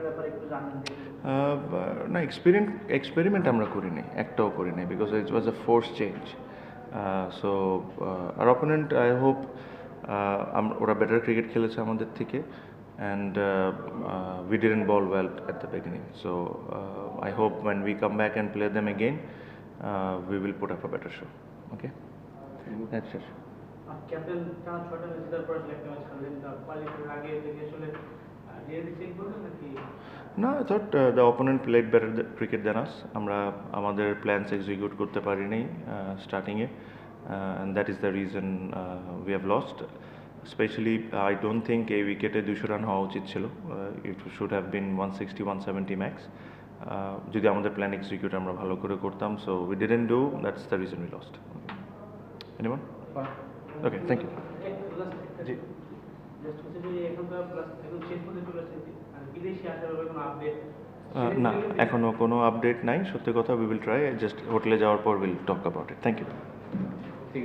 ব্যাপারে একটু জানেন দেখুন। না, এক্সপেরিমেন্ট আমরা করিনি, একটাও করিনি, because it was a force change. So আর অপোনেন্ট, আই হোপ ওরা বেটার ক্রিকেট খেলেছে আমাদের থেকে, and we didn't bowl well at the beginning. So I hope when we come back and play them again, we will put up a better show. Okay? That's it. Captain টানা 6টা match জেতার পর একটা match খেললেন, qualifier আগে থেকে আসলে really check করবেন নাকি? No, I thought the opponent played better cricket than us. আমরা আমাদের plans execute করতে পারিনি starting-এ, and that is the reason we have lost. Especially, I don't think এই উইকেটে 200 রান হওয়া উচিত ছিল. It should have been 160, 170 max. যদি আমাদের প্ল্যান এক্সিকিউট আমরা ভালো করে করতাম, so we didn't do. That's the reason we lost. Anyone? Okay, thank you. G. Just হচ্ছে যে এখন তো প্লাস এখন শেষ পর্যন্ত চলে আসছে, বিদেশি আসার ব্যাপারে কোনো আপডেট? না, এখনো কোনো আপডেট নাই, সত্যি কথা। উই উইল ট্রাই, জাস্ট হোটেলে যাওয়ার পর will talk about it. Thank you.